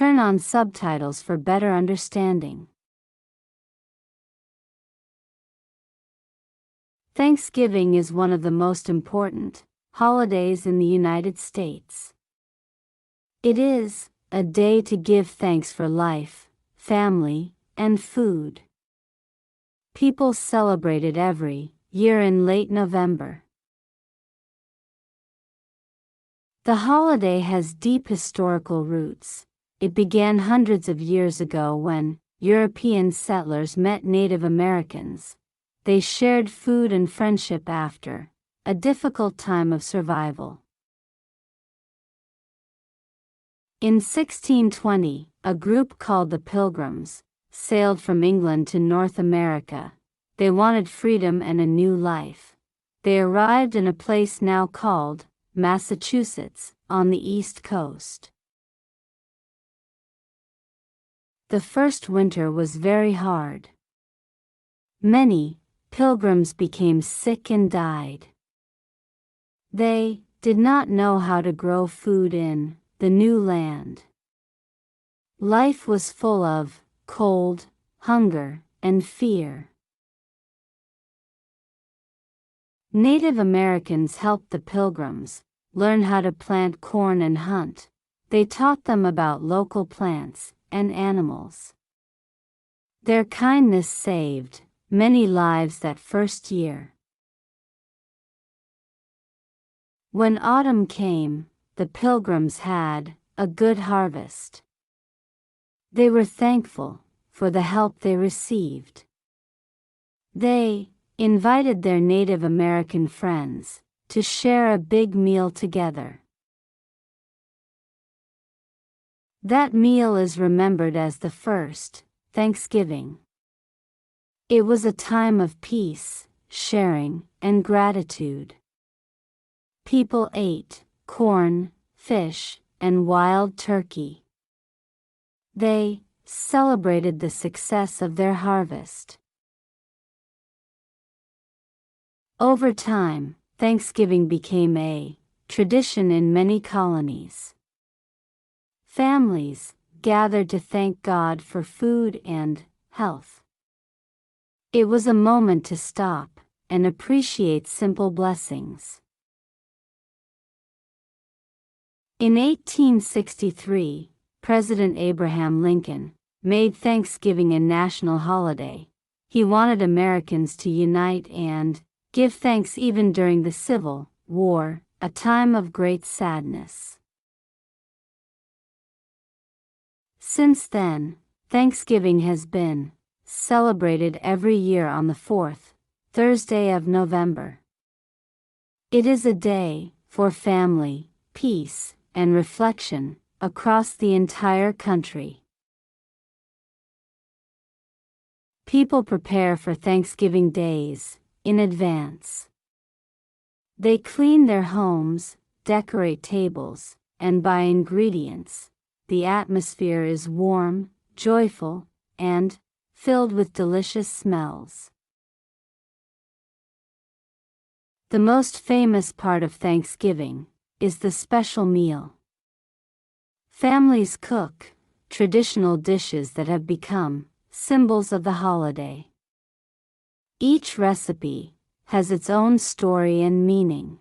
Turn on subtitles for better understanding. Thanksgiving is one of the most important holidays in the United States. It is a day to give thanks for life, family, and food. People celebrate it every year in late November. The holiday has deep historical roots. It began hundreds of years ago when European settlers met Native Americans. They shared food and friendship after a difficult time of survival. In 1620, a group called the Pilgrims sailed from England to North America. They wanted freedom and a new life. They arrived in a place now called Massachusetts, on the East Coast. The first winter was very hard. Many pilgrims became sick and died. They did not know how to grow food in the new land. Life was full of cold, hunger, and fear. Native Americans helped the Pilgrims learn how to plant corn and hunt. They taught them about local plants and animals. Their kindness saved many lives that first year. When autumn came, the Pilgrims had a good harvest. They were thankful for the help they received. They invited their Native American friends to share a big meal together. That meal is remembered as the first Thanksgiving. It was a time of peace, sharing, and gratitude. People ate corn, fish, and wild turkey. They celebrated the success of their harvest. Over time, Thanksgiving became a tradition in many colonies. Families gathered to thank God for food and health. It was a moment to stop and appreciate simple blessings. In 1863, President Abraham Lincoln made Thanksgiving a national holiday. He wanted Americans to unite and give thanks even during the Civil War, a time of great sadness. Since then, Thanksgiving has been celebrated every year on the fourth Thursday of November. It is a day for family, peace, and reflection across the entire country. People prepare for Thanksgiving days in advance. They clean their homes, decorate tables, and buy ingredients. The atmosphere is warm, joyful, and filled with delicious smells. The most famous part of Thanksgiving is the special meal. Families cook traditional dishes that have become symbols of the holiday. Each recipe has its own story and meaning.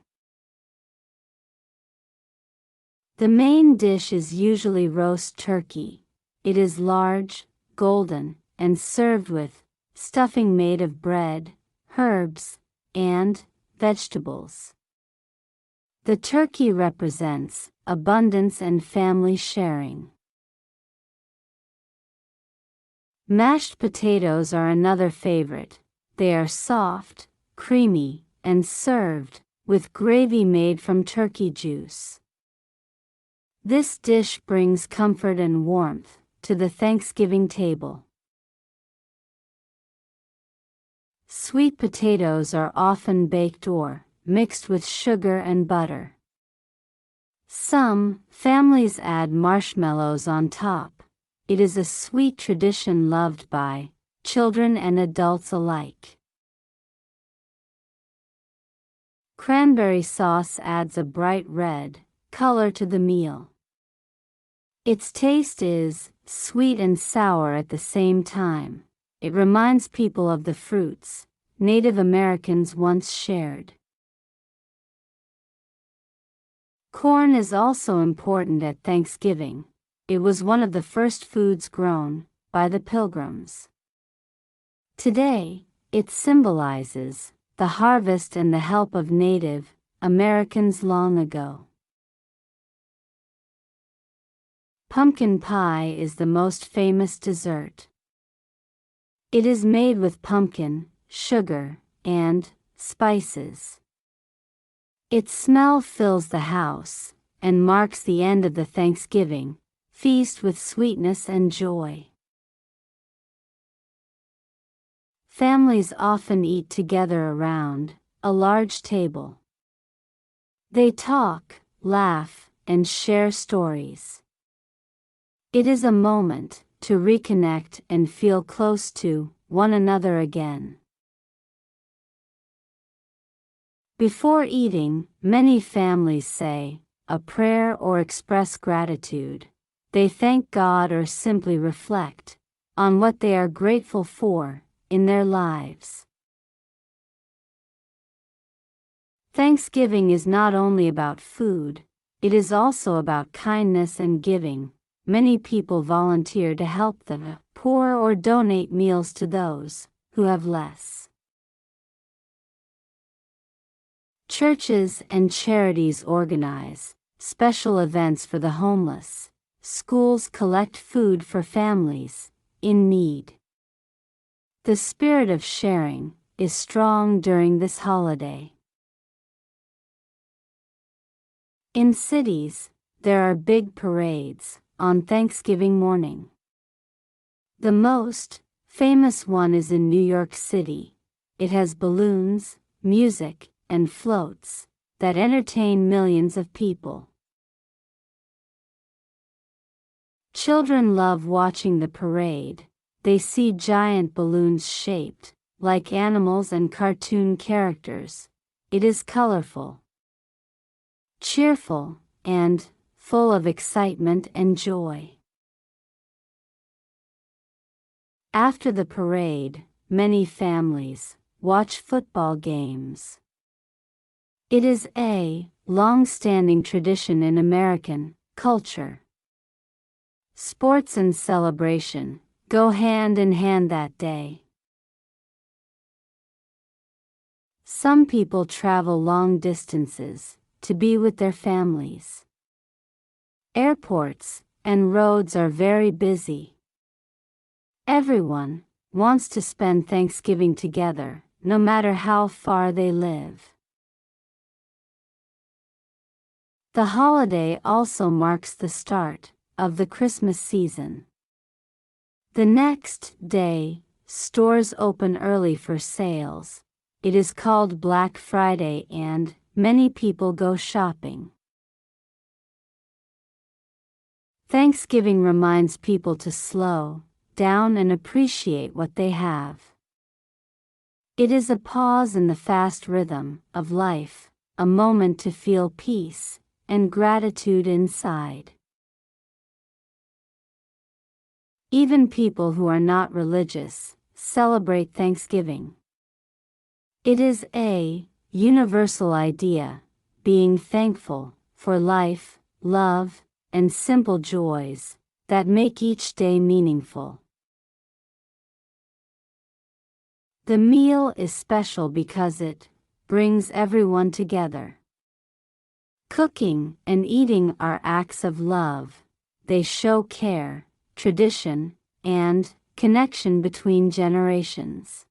The main dish is usually roast turkey. It is large, golden, and served with stuffing made of bread, herbs, and vegetables. The turkey represents abundance and family sharing. Mashed potatoes are another favorite. They are soft, creamy, and served with gravy made from turkey juice. This dish brings comfort and warmth to the Thanksgiving table. Sweet potatoes are often baked or mixed with sugar and butter. Some families add marshmallows on top. It is a sweet tradition loved by children and adults alike. Cranberry sauce adds a bright red color to the meal. Its taste is sweet and sour at the same time. It reminds people of the fruits Native Americans once shared. Corn is also important at Thanksgiving. It was one of the first foods grown by the Pilgrims. Today, it symbolizes the harvest and the help of Native Americans long ago. Pumpkin pie is the most famous dessert. It is made with pumpkin, sugar, and spices. Its smell fills the house and marks the end of the Thanksgiving feast with sweetness and joy. Families often eat together around a large table. They talk, laugh, and share stories. It is a moment to reconnect and feel close to one another again. Before eating, many families say a prayer or express gratitude. They thank God or simply reflect on what they are grateful for in their lives. Thanksgiving is not only about food, it is also about kindness and giving. Many people volunteer to help the poor or donate meals to those who have less. Churches and charities organize special events for the homeless. Schools collect food for families in need. The spirit of sharing is strong during this holiday. In cities, there are big parades on Thanksgiving morning. The most famous one is in New York City. It has balloons, music, and floats that entertain millions of people. Children love watching the parade. They see giant balloons shaped like animals and cartoon characters. It is colorful, cheerful, and full of excitement and joy. After the parade, many families watch football games. It is a long-standing tradition in American culture. Sports and celebration go hand in hand that day. Some people travel long distances to be with their families. Airports and roads are very busy. Everyone wants to spend Thanksgiving together, no matter how far they live. The holiday also marks the start of the Christmas season. The next day, stores open early for sales. It is called Black Friday and many people go shopping. Thanksgiving reminds people to slow down and appreciate what they have. It is a pause in the fast rhythm of life, a moment to feel peace and gratitude inside. Even people who are not religious celebrate Thanksgiving. It is a universal idea, being thankful for life, love, and simple joys that make each day meaningful. The meal is special because it brings everyone together. Cooking and eating are acts of love. They show care, tradition, and connection between generations.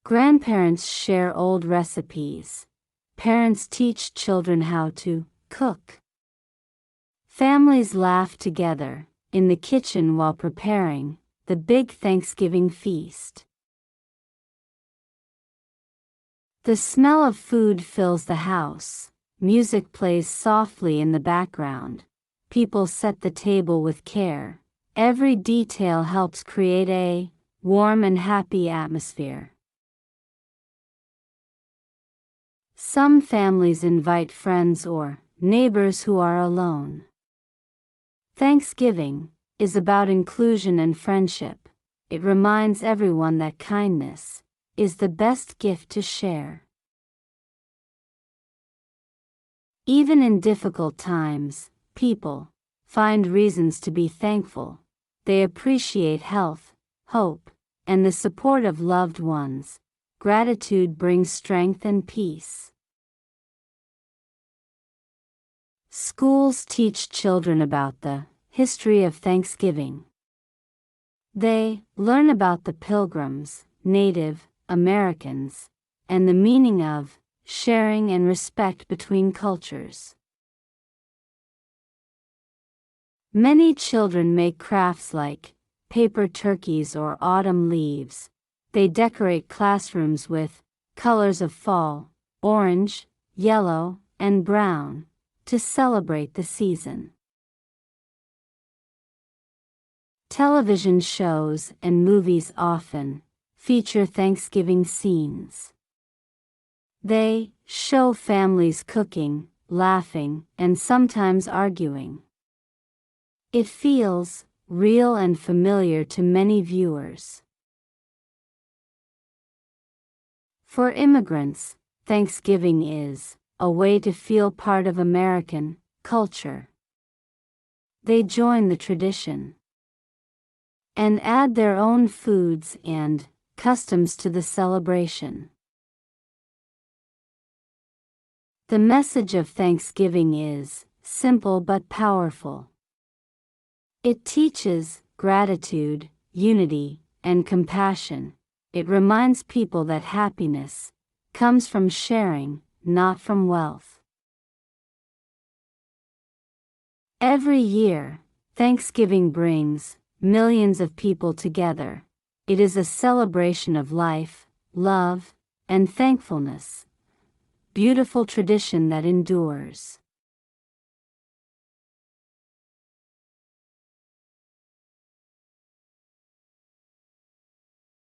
Grandparents share old recipes. Parents teach children how to cook. Families laugh together in the kitchen while preparing the big Thanksgiving feast. The smell of food fills the house. Music plays softly in the background. People set the table with care. Every detail helps create a warm and happy atmosphere. Some families invite friends or neighbors who are alone. Thanksgiving is about inclusion and friendship. It reminds everyone that kindness is the best gift to share. Even in difficult times, people find reasons to be thankful. They appreciate health, hope, and the support of loved ones. Gratitude brings strength and peace. Schools teach children about the history of Thanksgiving. They learn about the Pilgrims, Native Americans, and the meaning of sharing and respect between cultures. Many children make crafts like paper turkeys or autumn leaves. They decorate classrooms with colors of fall, orange, yellow, and brown, to celebrate the season. Television shows and movies often feature Thanksgiving scenes. They show families cooking, laughing, and sometimes arguing. It feels real and familiar to many viewers. For immigrants, Thanksgiving is a way to feel part of American culture. They join the tradition and add their own foods and customs to the celebration. The message of Thanksgiving is simple but powerful. It teaches gratitude, unity, and compassion. It reminds people that happiness comes from sharing, not from wealth. Every year, Thanksgiving brings millions of people together. It is a celebration of life, love, and thankfulness. Beautiful tradition that endures.